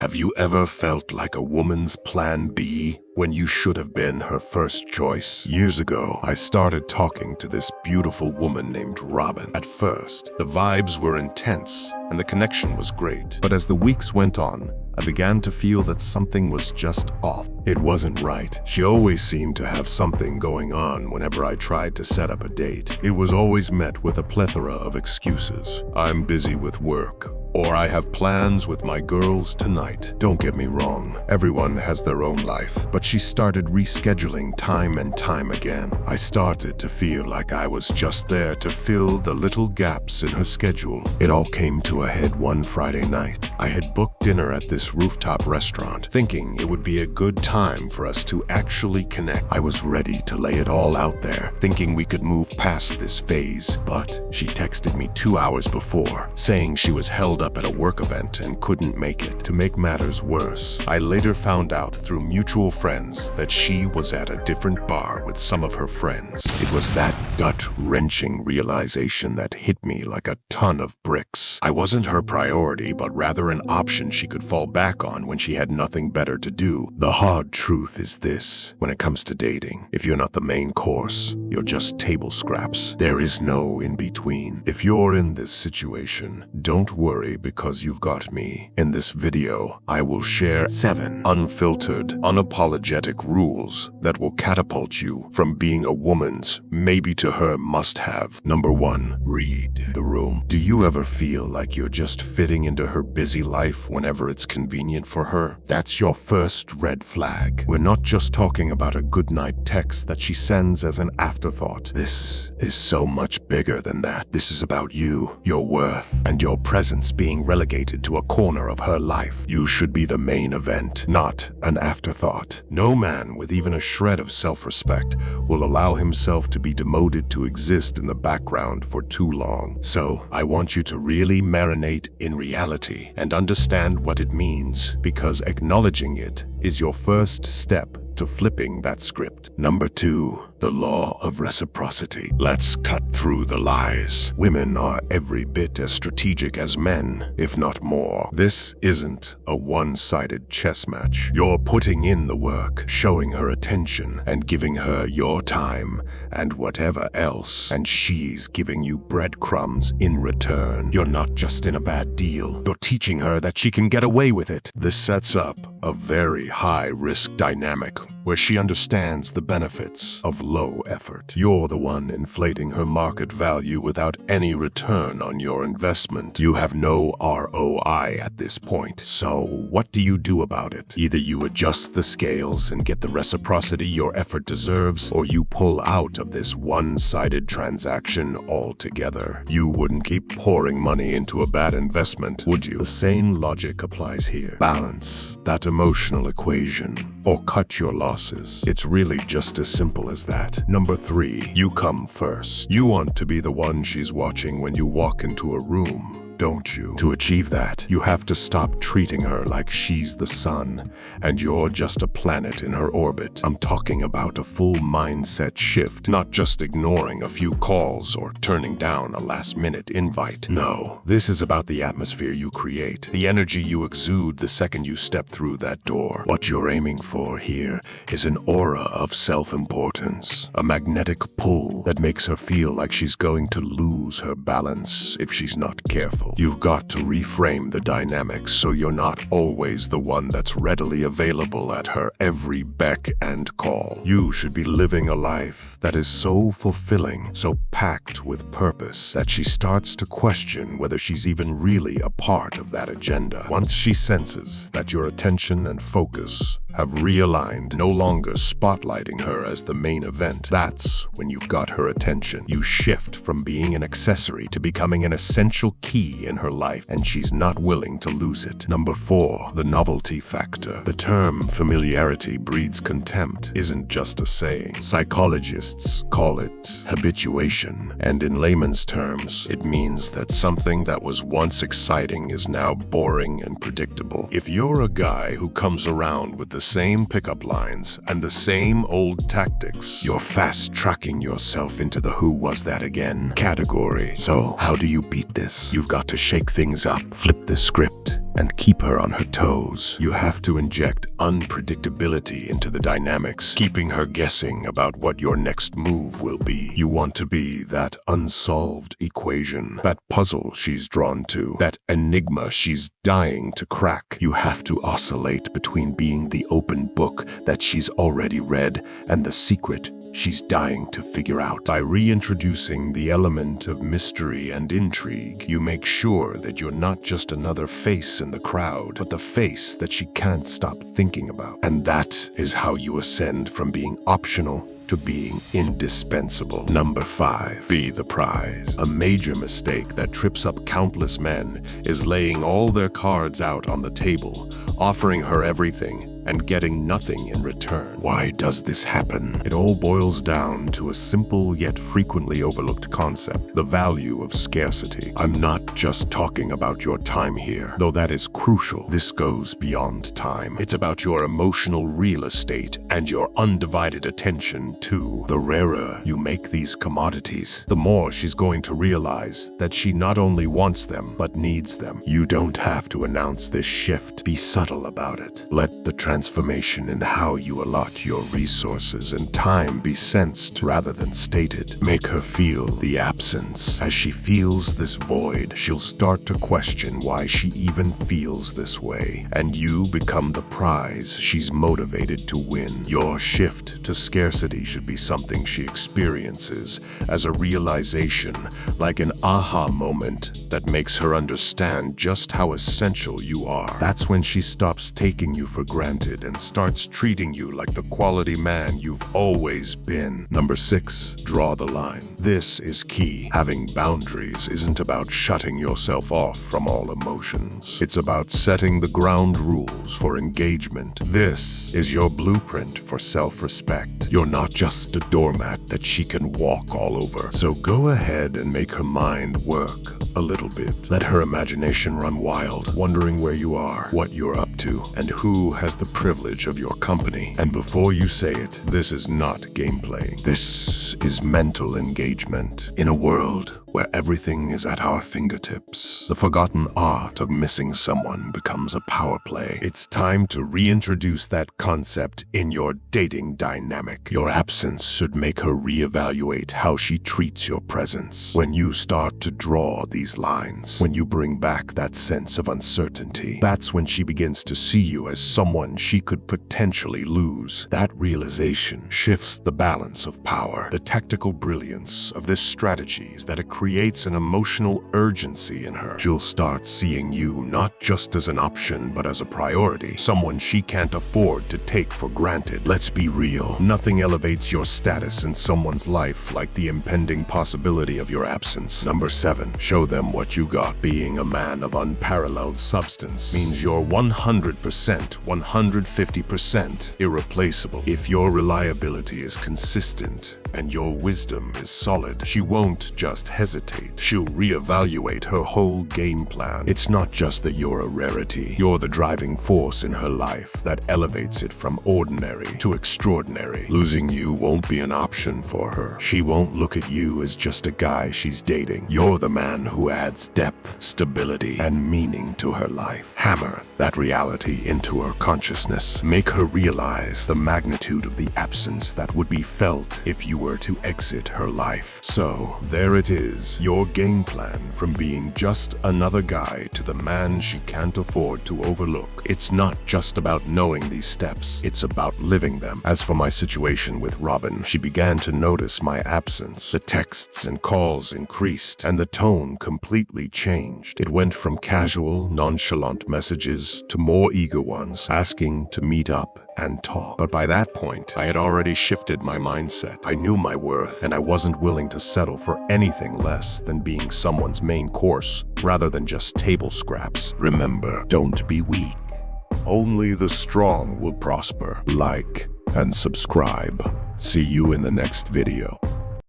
Have you ever felt like a woman's plan B when you should have been her first choice? Years ago, I started talking to this beautiful woman named Robin. At first, the vibes were intense and the connection was great. But as the weeks went on, I began to feel that something was just off. It wasn't right. She always seemed to have something going on whenever I tried to set up a date. It was always met with a plethora of excuses. I'm busy with work, or I have plans with my girls tonight. Don't get me wrong, everyone has their own life, but she started rescheduling time and time again. I started to feel like I was just there to fill the little gaps in her schedule. It all came to a head one Friday night. I had booked dinner at this rooftop restaurant, thinking it would be a good time for us to actually connect. I was ready to lay it all out there, thinking we could move past this phase, but she texted me 2 hours before, saying she was held up at a work event and couldn't make it. To make matters worse, I later found out through mutual friends that she was at a different bar with some of her friends. It was that gut-wrenching realization that hit me like a ton of bricks. I wasn't her priority, but rather an option she could fall back on when she had nothing better to do. The hard truth is this: when it comes to dating, if you're not the main course, you're just table scraps. There is no in-between. If you're in this situation, don't worry, because you've got me. In this video, I will share 7 unfiltered, unapologetic rules that will catapult you from being a woman's maybe to her must-have. Number 1, read the room. Do you ever feel like you're just fitting into her busy life whenever it's convenient for her? That's your first red flag. We're not just talking about a goodnight text that she sends as an afterthought. This is so much bigger than that. This is about you, your worth, and your presence being relegated to a corner of her life. You should be the main event, not an afterthought. No man with even a shred of self-respect will allow himself to be demoted to exist in the background for too long. So, I want you to really marinate in reality and understand what it means, because acknowledging it is your first step to flipping that script. Number 2, the law of reciprocity. Let's cut through the lies. Women are every bit as strategic as men, if not more. This isn't a one-sided chess match. You're putting in the work, showing her attention, and giving her your time and whatever else, and she's giving you breadcrumbs in return. You're not just in a bad deal. You're teaching her that she can get away with it. This sets up a very high-risk dynamic where she understands the benefits of low effort. You're the one inflating her market value without any return on your investment. You have no ROI at this point. So what do you do about it? Either you adjust the scales and get the reciprocity your effort deserves, or you pull out of this one-sided transaction altogether. You wouldn't keep pouring money into a bad investment, would you? The same logic applies here. Balance that emotional equation, or cut your losses. It's really just as simple as that. Number 3, you come first. You want to be the one she's watching when you walk into a room, don't you? To achieve that, you have to stop treating her like she's the sun and you're just a planet in her orbit. I'm talking about a full mindset shift, not just ignoring a few calls or turning down a last-minute invite. No, this is about the atmosphere you create, the energy you exude the second you step through that door. What you're aiming for here is an aura of self-importance, a magnetic pull that makes her feel like she's going to lose her balance if she's not careful. You've got to reframe the dynamics so you're not always the one that's readily available at her every beck and call. You should be living a life that is so fulfilling, so packed with purpose, that she starts to question whether she's even really a part of that agenda. Once she senses that your attention and focus have realigned, no longer spotlighting her as the main event, that's when you've got her attention. You shift from being an accessory to becoming an essential key in her life, and she's not willing to lose it. Number 4, the novelty factor. The term familiarity breeds contempt isn't just a saying. Psychologists call it habituation, and in layman's terms, it means that something that was once exciting is now boring and predictable. If you're a guy who comes around with the same pickup lines and the same old tactics, you're fast-tracking yourself into the "who was that again" category. So how do you beat this? You've got to shake things up, flip the script, and keep her on her toes. You have to inject unpredictability into the dynamics, keeping her guessing about what your next move will be. You want to be that unsolved equation, that puzzle she's drawn to, that enigma she's dying to crack. You have to oscillate between being the open book that she's already read and the secret she's dying to figure out. By reintroducing the element of mystery and intrigue, you make sure that you're not just another face in the crowd, but the face that she can't stop thinking about. And that is how you ascend from being optional to being indispensable. Number 5, be the prize. A major mistake that trips up countless men is laying all their cards out on the table, offering her everything and getting nothing in return. Why does this happen? It all boils down to a simple yet frequently overlooked concept: the value of scarcity. I'm not just talking about your time here, though that is crucial. This goes beyond time. It's about your emotional real estate and your undivided attention too. The rarer you make these commodities, the more she's going to realize that she not only wants them, but needs them. You don't have to announce this shift. Be subtle about it. Let the transformation in how you allot your resources and time be sensed rather than stated. Make her feel the absence. As she feels this void, she'll start to question why she even feels this way, and you become the prize she's motivated to win. Your shift to scarcity should be something she experiences as a realization, like an aha moment that makes her understand just how essential you are. That's when she stops taking you for granted and starts treating you like the quality man you've always been. Number 6, draw the line. This is key. Having boundaries isn't about shutting yourself off from all emotions. It's about setting the ground rules for engagement. This is your blueprint for self-respect. You're not just a doormat that she can walk all over. So go ahead and make her mind work a little bit. Let her imagination run wild, wondering where you are, what you're up to, and who has the privilege of your company. And before you say it, this is not gameplay. This is mental engagement. In a world where everything is at our fingertips, the forgotten art of missing someone becomes a power play. It's time to reintroduce that concept in your dating dynamic. Your absence should make her reevaluate how she treats your presence. When you start to draw these lines, when you bring back that sense of uncertainty, that's when she begins to see you as someone she could potentially lose. That realization shifts the balance of power. The tactical brilliance of this strategy is that it creates an emotional urgency in her. She'll start seeing you not just as an option, but as a priority, someone she can't afford to take for granted. Let's be real. Nothing elevates your status in someone's life like the impending possibility of your absence. Number 7, show them what you got. Being a man of unparalleled substance means you're 100%, 150% irreplaceable. If your reliability is consistent and your wisdom is solid, she won't just hesitate. She'll reevaluate her whole game plan. It's not just that you're a rarity. You're the driving force in her life that elevates it from ordinary to extraordinary. Losing you won't be an option for her. She won't look at you as just a guy she's dating. You're the man who adds depth, stability, and meaning to her life. Hammer that reality into her consciousness. Make her realize the magnitude of the absence that would be felt if you were to exit her life. So, there it is, your game plan from being just another guy to the man she can't afford to overlook. It's not just about knowing these steps, it's about living them. As for my situation with Robin, she began to notice my absence. The texts and calls increased, and the tone completely changed. It went from casual, nonchalant messages to more eager ones, asking to meet up and talk. But by that point, I had already shifted my mindset. I knew my worth, and I wasn't willing to settle for anything less than being someone's main course, rather than just table scraps. Remember, don't be weak. Only the strong will prosper. Like and subscribe. See you in the next video.